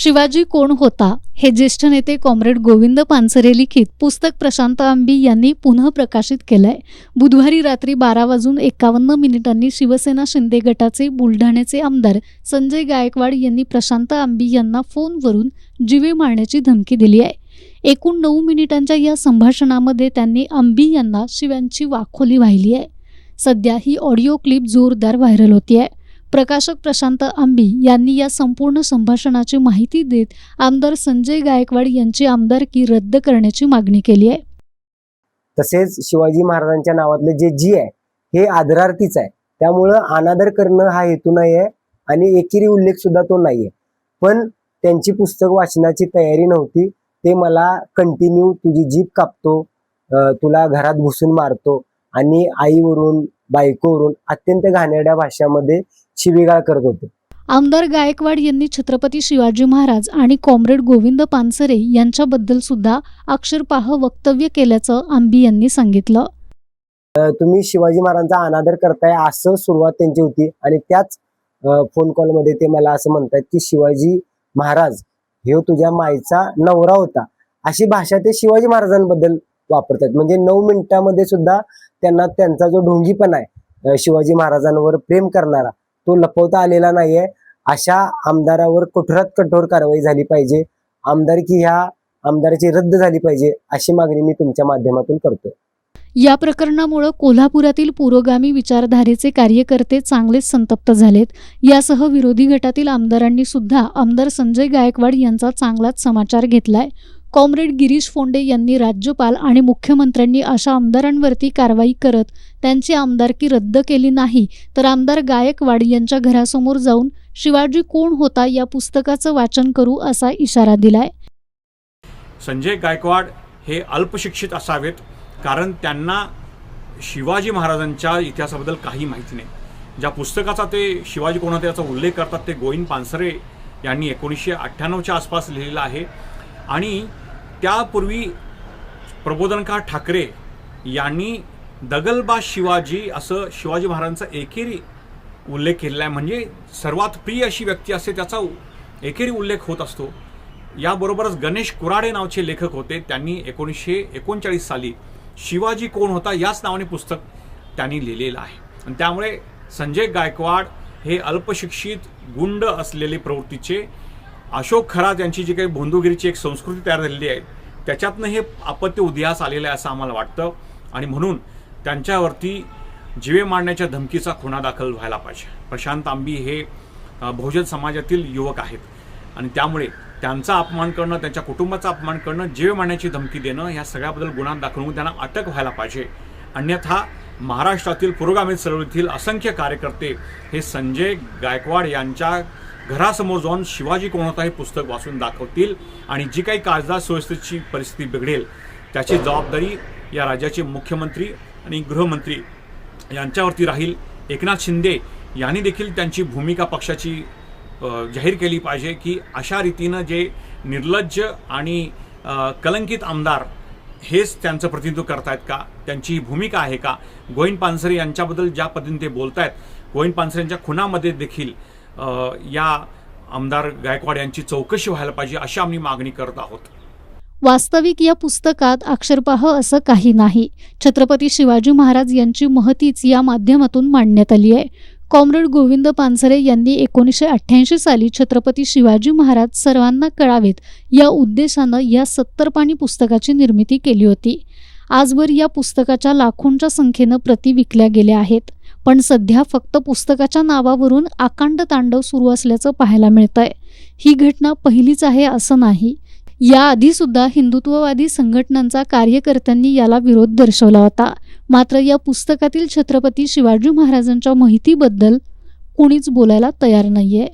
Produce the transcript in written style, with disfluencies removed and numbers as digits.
शिवाजी कोण होता हे ज्येष्ठ नेते कॉम्रेड गोविंद पानसरे लिखित पुस्तक प्रशांत आंबी यांनी पुनः प्रकाशित केलंय। बुधवारी रात्री 12:51 शिवसेना शिंदे गटाचे बुलढाण्याचे आमदार संजय गायकवाड यांनी प्रशांत आंबी यांना फोनवरून जीवे मारण्याची धमकी दिली आहे। एकूण 9 मिनिटांच्या या संभाषणामध्ये त्यांनी आंबी यांना शिव्यांची वाखोली वाहिली आहे। सध्या ही ऑडिओ क्लिप जोरदार व्हायरल होतीये। प्रकाशक प्रशांत आंबी यांनी या संपूर्ण संभाषणाची माहिती देत आमदार संजय गायकवाड यांची आमदारकी रद्द करण्याची मागणी केली आहे। तसेच शिवाजी महाराजांच्या नावातले जी आहे हे आदरार्थीच आहे, त्यामुळे अनादर करणं हा हेतू नाहीये आणि एकेरी उल्लेख सुद्धा तो नाहीये। पण त्यांची पुस्तक वाचनाची तयारी नव्हती, ते मला कंटिन्यू तुझी जीभ कापतो, तुला घरात घुसून मारतो आणि आईवरून बायकोवरून अत्यंत घाणेरड्या भाषामध्ये शिवीगाळ करत होते। आमदार गायकवाड यांनी छत्रपती शिवाजी महाराज आणि कॉम्रेड गोविंद पानसरे यांच्याबद्दल सुद्धा अक्षरपाह वक्तव्य केल्याचं आंबी यांनी सांगितलं। तुम्ही शिवाजी महाराजांचा अनादर करताय असं सुरुवात त्यांची होती आणि त्याच फोन कॉल मध्ये ते मला असं म्हणतात की शिवाजी महाराज हे तुझ्या माईचा नवरा होता, अशी भाषा ते शिवाजी महाराजांबद्दल वापरतात। म्हणजे 9 मिनिटांमध्ये सुद्धा त्यांना त्यांचा जो ढोंगीपणा आहे शिवाजी महाराजांवर प्रेम करणारा तो लपवता आलेला नाहीये। अशा आमदारावर कठोरात कठोर कारवाई झाली पाहिजे, आमदाराची रद्द झाली पाहिजे अशी मागणी मी तुमच्या माध्यमातून करतोय। या प्रकरणामुळे कोल्हापुरातील पुरोगामी विचारधारेचे कार्यकर्ते चांगलेच संतप्त झालेत। यासह विरोधी गटातील आमदारांनी सुद्धा आमदार संजय गायकवाड यांचा चांगलाच समाचार घेतलाय। कॉम्रेड गिरीश फोंडे यांनी राज्यपाल आणि मुख्यमंत्र्यांनी अशा आमदारांवरती कारवाई करत त्यांची आमदारकी रद्द केली नाही तर आमदार गायकवाड यांच्या घरासमोर जाऊन शिवाजी कोण होता या पुस्तकाचं वाचन करू असा इशारा दिलाय। संजय गायकवाड हे अल्पशिक्षित असावेत, कारण त्यांना शिवाजी महाराजांच्या इतिहासाबद्दल काही माहिती नाही। ज्या पुस्तकाचा ते शिवाजी कोण होता याचा उल्लेख करतात ते गोविंद पानसरे यांनी 1998च्या आसपास लिहिलेलं आहे आणि त्यापूर्वी प्रबोधनकार ठाकरे यांनी दगलबाज शिवाजी असं शिवाजी महाराजांचा एकेरी उल्लेख केलेला आहे। म्हणजे सर्वात प्रिय अशी व्यक्ती असते त्याचा एकेरी उल्लेख होत असतो। याबरोबरच गणेश कुराडे नावाचे लेखक होते, त्यांनी 1939 साली शिवाजी कोण होता याच नावाने पुस्तक त्यांनी लिहिलेलं आहे। आणि त्यामुळे संजय गायकवाड हे अल्पशिक्षित गुंड असलेले प्रवृत्तीचे अशोक खरात यांची जी काही भोंदूगिरीची एक संस्कृती तयार झालेली आहे त्याच्यातनं हे अपत्य उदयास आलेलं आहे असं आम्हाला वाटतं आणि म्हणून त्यांच्यावरती जीवे मारण्याच्या धमकीचा खुणा दाखल व्हायला पाहिजे। प्रशांत आंबी हे बहुजन समाजातील युवक आहेत आणि त्यामुळे त्यांचा अपमान करणं, त्यांच्या कुटुंबाचा अपमान करणं, जीवे मारण्याची धमकी देणं या सगळ्याबद्दल गुन्हा दाखल होऊन त्यांना अटक व्हायला पाहिजे। अन्यथा महाराष्ट्रातील पुरोगामी चळवळीतील असंख्य कार्यकर्ते हे संजय गायकवाड यांच्या घरासमोर जाऊन शिवाजी कोण होता हे पुस्तक वाचून दाखवतील आणि जी काही कायदा सुव्यवस्थेची परिस्थिती बिघडेल त्याची जबाबदारी या राज्याचे मुख्यमंत्री आणि गृहमंत्री यांच्यावरती राहील। एकनाथ शिंदे यांनी देखील त्यांची भूमिका पक्षाची जाहीर केली पाहिजे की अशा रीतीनं जे निर्लज्ज आणि कलंकित आमदार हेच त्यांचं प्रतिनिधित्व करतायत का, त्यांची भूमिका आहे का। गोविंद पानसरे यांच्याबद्दल ज्या पद्धतीने ते बोलतायत, गोविंद पानसरे यांच्या खुनामध्ये देखील या आमदार गायकवाड यांची चौकशी व्हायला पाहिजे अशी आम्ही मागणी करत आहोत। वास्तविक या पुस्तकात अक्षरपाह असं काही नाही। छत्रपती शिवाजी महाराज यांची महतीच या माध्यमातून मांडण्यात आली आहे। कॉम्रेड गोविंद पानसरे यांनी 1988 साली छत्रपती शिवाजी महाराज सर्वांना कळावेत या उद्देशानं या 70 पानी पुस्तकाची निर्मिती केली होती। आजवर या पुस्तकाच्या लाखोंच्या संख्येनं प्रती विकल्या गेल्या आहेत, पण सध्या फक्त पुस्तकाच्या नावावरून आकांड तांडव सुरू असल्याचं पाहायला मिळतंय। ही घटना पहिलीच आहे असं नाही, याआधी सुद्धा हिंदुत्ववादी संघटनांचा कार्यकर्त्यांनी याला विरोध दर्शवला होता। मात्र या पुस्तकातील छत्रपती शिवाजी महाराजांच्या माहितीबद्दल कोणीच बोलायला तयार नाहीये।